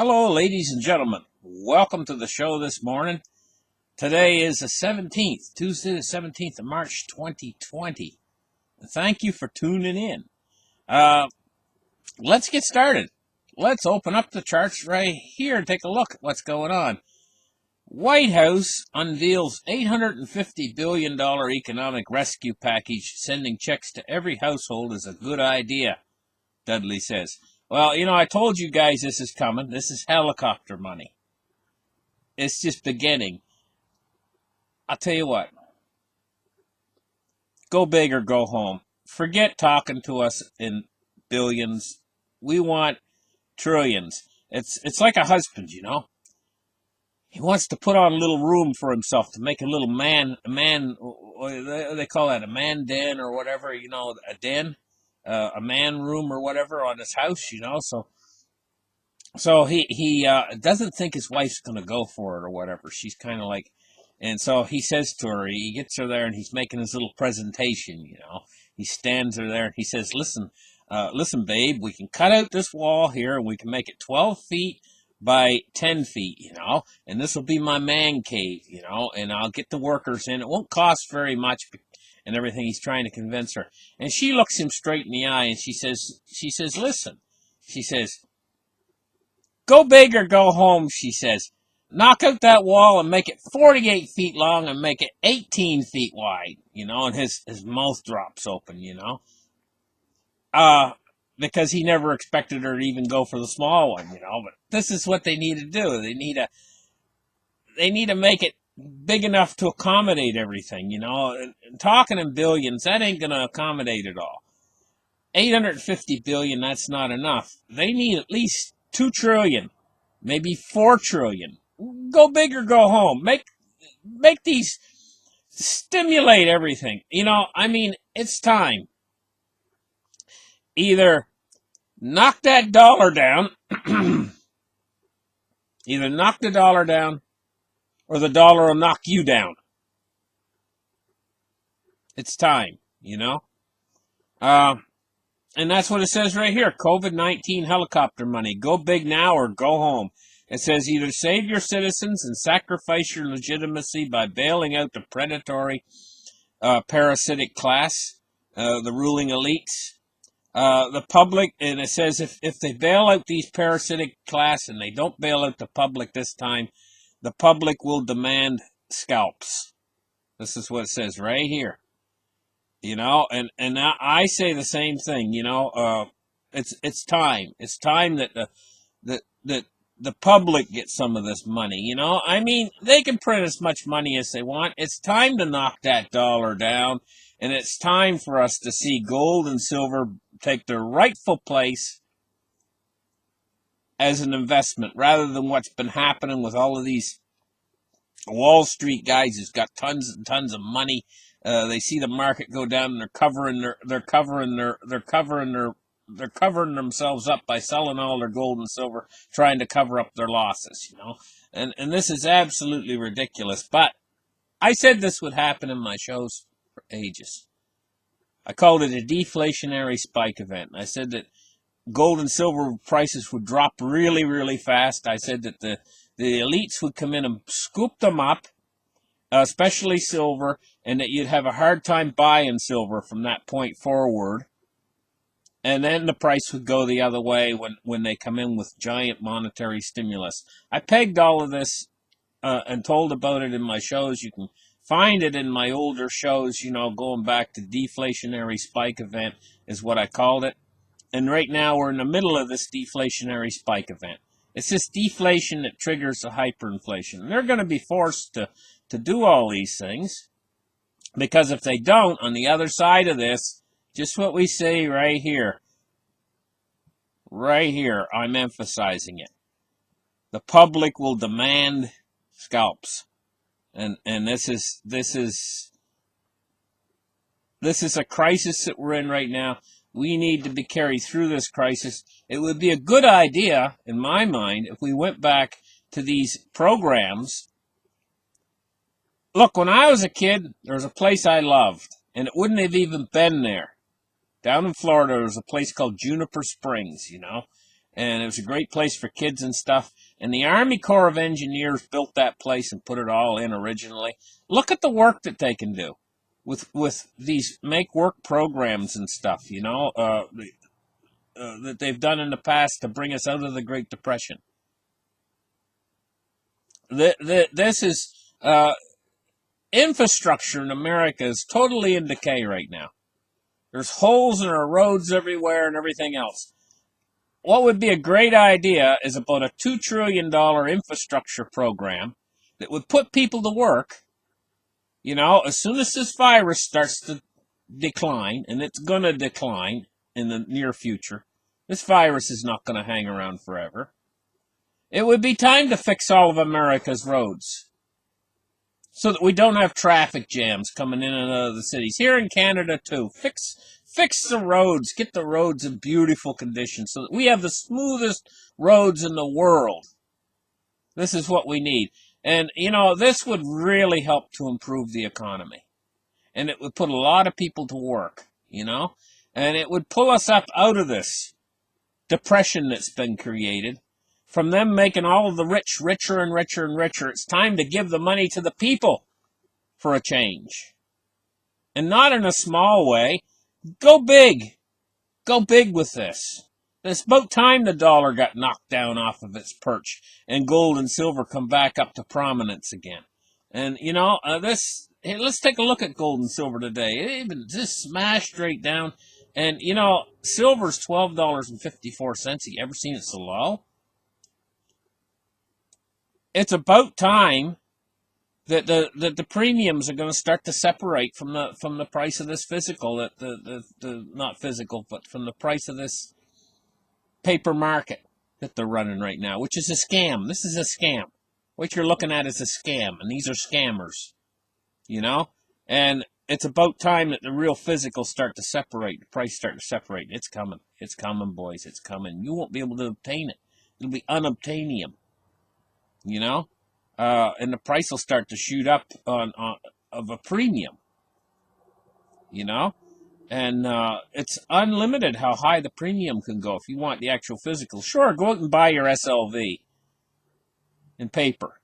Hello, ladies and gentlemen. Welcome to the show this morning. Today is the 17th, Tuesday the 17th of March, 2020. Thank you for tuning in. Let's get started. Let's open up the charts right here and take a look at what's going on. White House unveils $850 billion economic rescue package. Sending checks to every household is a good idea, Dudley says. Well, I told you guys this is coming. This is helicopter money. It's just beginning. I'll tell you what. Go big or go home. Forget talking to us in billions. We want trillions. It's like a husband, He wants to put on a little room for himself to make a little they call that a man den or whatever, a den, a man room or whatever on his house, So he doesn't think his wife's going to go for it or whatever. She's kind of like, and so he says to her, he gets her there and he's making his little presentation, He stands her there and he says, listen, babe, we can cut out this wall here and we can make it 12 feet by 10 feet, and this will be my man cave, and I'll get the workers in. It won't cost very much and everything. He's trying to convince her. And she looks him straight in the eye and she says, listen, she says, go big or go home, she says. Knock out that wall and make it 48 feet long and make it 18 feet wide, and his mouth drops open, because he never expected her to even go for the small one, but this is what they need to do. They need to make it big enough to accommodate everything, and talking in billions, that ain't going to accommodate it all. 850 billion, that's not enough. They need at least 2 trillion, maybe 4 trillion. Go big or go home. Make these, stimulate everything. It's time. Either knock that dollar down, either knock the dollar down, or the dollar will knock you down. It's time, And that's what it says right here. COVID-19 helicopter money. Go big now or go home. It says either save your citizens and sacrifice your legitimacy by bailing out the predatory parasitic class, the ruling elites, the public. And it says if they bail out these parasitic class and they don't bail out the public this time, the public will demand scalps. This is what it says right here. And I say the same thing, it's time. It's time that the public gets some of this money, They can print as much money as they want. It's time to knock that dollar down, and it's time for us to see gold and silver take their rightful place as an investment, rather than what's been happening with all of these Wall Street guys who's got tons and tons of money. They see the market go down and they're covering themselves up by selling all their gold and silver, trying to cover up their losses, And this is absolutely ridiculous. But I said this would happen in my shows for ages. I called it a deflationary spike event. I said that gold and silver prices would drop really, really fast. I said that the elites would come in and scoop them up, especially silver, and that you'd have a hard time buying silver from that point forward. And then the price would go the other way when they come in with giant monetary stimulus. I pegged all of this and told about it in my shows. You can find it in my older shows, going back to deflationary spike event is what I called it. And right now we're in the middle of this deflationary spike event. It's this deflation that triggers the hyperinflation. And they're going to be forced to do all these things, because if they don't, on the other side of this, just what we say right here, I'm emphasizing it. The public will demand scalps. And this is a crisis that we're in right now. We need to be carried through this crisis. It would be a good idea, in my mind, if we went back to these programs. Look, when I was a kid, there was a place I loved, and it wouldn't have even been there. Down in Florida, there was a place called Juniper Springs, and it was a great place for kids and stuff. And the Army Corps of Engineers built that place and put it all in originally. Look at the work that they can do with these make work programs and stuff, that they've done in the past to bring us out of the Great Depression. This is infrastructure in America is totally in decay right now. There's holes in our roads everywhere and everything else. What would be a great idea is about a $2 trillion infrastructure program that would put people to work. As soon as this virus starts to decline, and it's going to decline in the near future, this virus is not going to hang around forever. It would be time to fix all of America's roads so that we don't have traffic jams coming in and out of the cities. Here in Canada, too. Fix the roads. Get the roads in beautiful condition so that we have the smoothest roads in the world. This is what we need. And, this would really help to improve the economy. And it would put a lot of people to work, And it would pull us up out of this depression that's been created. From them making all of the rich richer and richer and richer. It's time to give the money to the people for a change. And not in a small way. Go big. Go big with this. It's about time the dollar got knocked down off of its perch and gold and silver come back up to prominence again. And, let's take a look at gold and silver today. It even just smashed right down. And, silver's $12.54. Have you ever seen it so low? It's about time that the premiums are going to start to separate from the price of this physical, not physical, but from the price of this paper market that they're running right now, which is a scam. This is a scam. What you're looking at is a scam, and these are scammers, And it's about time that the real physical start to separate, the price start to separate. It's coming. It's coming, boys. It's coming. You won't be able to obtain it. It'll be unobtainium, and the price will start to shoot up on of a premium, And it's unlimited how high the premium can go if you want the actual physical. Sure, go out and buy your SLV in paper,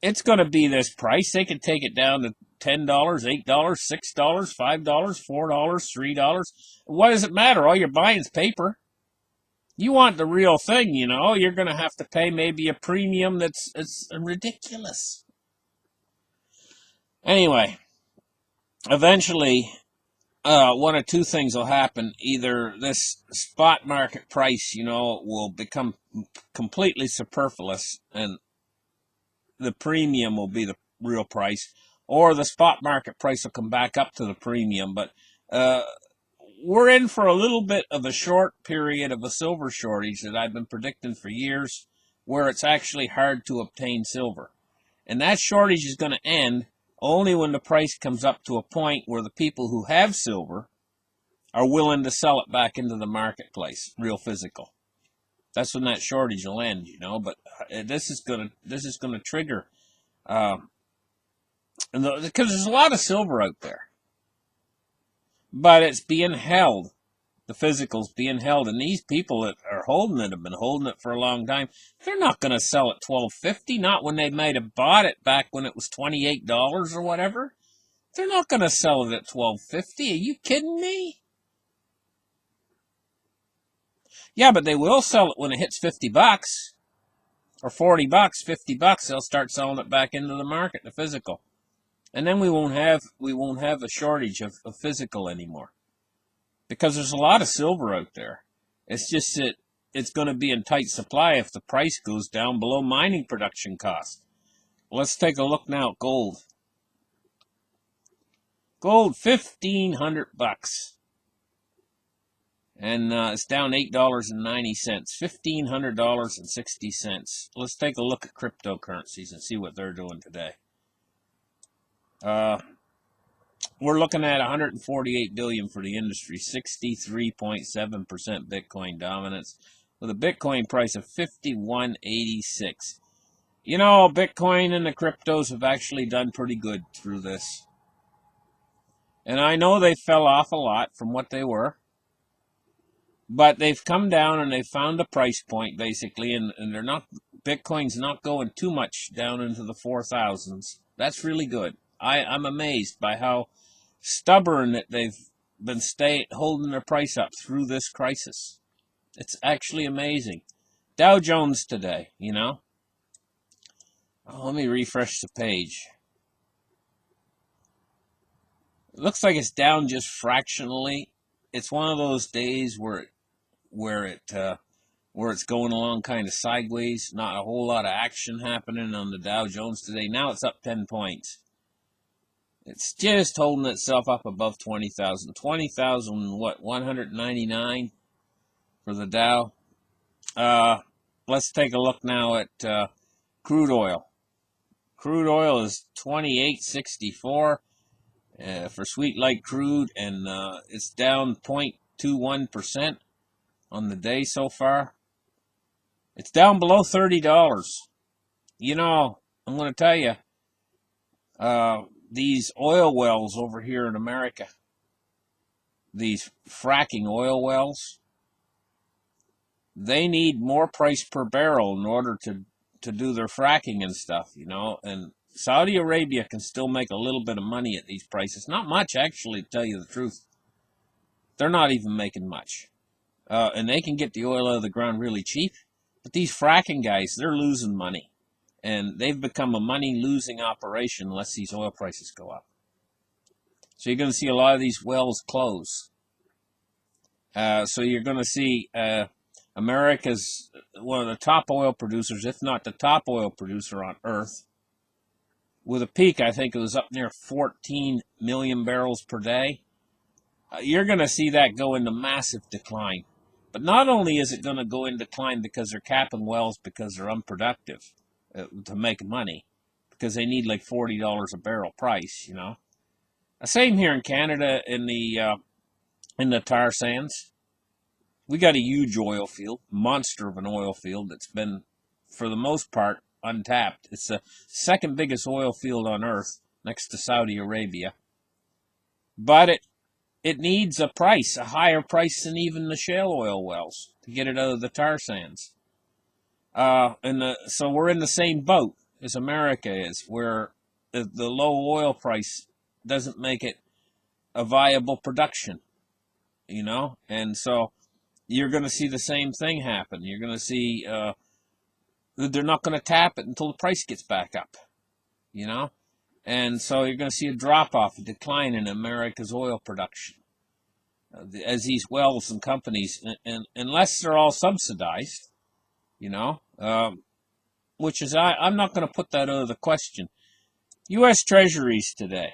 It's going to be this price. They can take it down to $10, $8, $6, $5, $4, $3. What does it matter? All you're buying is paper. You want the real thing, You're going to have to pay maybe a premium it's ridiculous. Anyway, eventually, one of two things will happen. Either this spot market price, will become completely superfluous and the premium will be the real price, or the spot market price will come back up to the premium. But we're in for a little bit of a short period of a silver shortage that I've been predicting for years, where it's actually hard to obtain silver. And that shortage is going to end only when the price comes up to a point where the people who have silver are willing to sell it back into the marketplace, real physical. That's when that shortage will end, But this is going to trigger, because there's a lot of silver out there, but it's being held. The physical's being held, and these people that are holding it have been holding it for a long time. They're not going to sell it $12.50. Not when they might have bought it back when it was $28 or whatever. They're not going to sell it at $12.50. Are you kidding me? Yeah, but they will sell it when it hits $50 or $40, $50. They'll start selling it back into the market, the physical, and then we won't have a shortage of physical anymore, because there's a lot of silver out there. It's just that it's going to be in tight supply if the price goes down below mining production cost. Let's take a look now at gold. Gold, $1,500. And it's down $8.90, $1,500.60. Let's take a look at cryptocurrencies and see what they're doing today. We're looking at 148 billion for the industry, 63.7% Bitcoin dominance, with a Bitcoin price of 51.86. Bitcoin and the cryptos have actually done pretty good through this. And I know they fell off a lot from what they were. But they've come down and they've found a price point basically, and they're not, Bitcoin's not going too much down into the 4,000s. That's really good. I'm amazed by how stubborn that they've been holding their price up through this crisis. It's actually amazing. Dow Jones today, Oh, let me refresh the page. It looks like it's down just fractionally. It's one of those days where it's going along kind of sideways. Not a whole lot of action happening on the Dow Jones today. Now it's up 10 points. It's just holding itself up above 20,000. 20,000, what, 199 for the Dow. Let's take a look now at crude oil. Crude oil is 28.64 for sweet light crude, and it's down 0.21% on the day so far. It's down below $30. I'm going to tell you, these oil wells over here in America, these fracking oil wells, they need more price per barrel in order to do their fracking and stuff, and Saudi Arabia can still make a little bit of money at these prices. Not much, actually, to tell you the truth. They're not even making much. And they can get the oil out of the ground really cheap. But these fracking guys, they're losing money. And they've become a money-losing operation unless these oil prices go up. So you're going to see a lot of these wells close. So you're going to see America's one of the top oil producers, if not the top oil producer on Earth. With a peak, I think it was up near 14 million barrels per day. You're going to see that go into massive decline. But not only is it going to go in decline because they're capping wells because they're unproductive to make money, because they need like $40 a barrel price, Same here in Canada in the tar sands. We got a huge oil field, monster of an oil field that's been, for the most part, untapped. It's the second biggest oil field on Earth, next to Saudi Arabia. But it needs a price, a higher price than even the shale oil wells to get it out of the tar sands. So we're in the same boat as America is, where the low oil price doesn't make it a viable production, and so you're going to see the same thing happen. You're going to see they're not going to tap it until the price gets back up, and so you're going to see a drop-off, a decline in America's oil production as these wells and companies, and unless they're all subsidized, which is, I'm not going to put that out of the question. U.S. Treasuries today.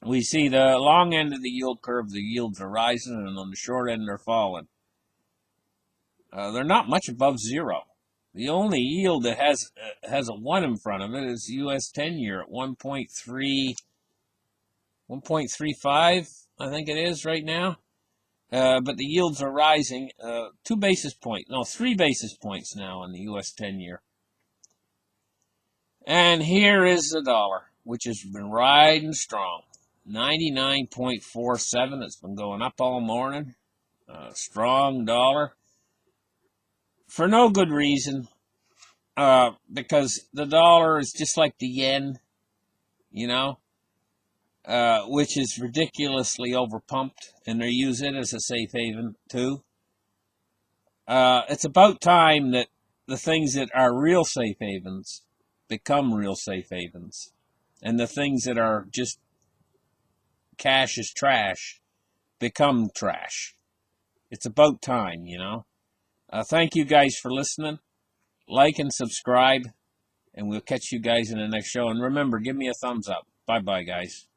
We see the long end of the yield curve, the yields are rising, and on the short end, they're falling. They're not much above zero. The only yield that has a 1 in front of it is U.S. 10-year at 1.35, I think it is right now. But the yields are rising 3 basis points now on the U.S. 10-year. And here is the dollar, which has been riding strong. 99.47. It's been going up all morning. Strong dollar. For no good reason. Because the dollar is just like the yen, which is ridiculously overpumped, and they use it as a safe haven too. It's about time that the things that are real safe havens become real safe havens, and the things that are just cash is trash become trash. It's about time, Thank you guys for listening. Like and subscribe, and we'll catch you guys in the next show. And remember, give me a thumbs up. Bye-bye, guys.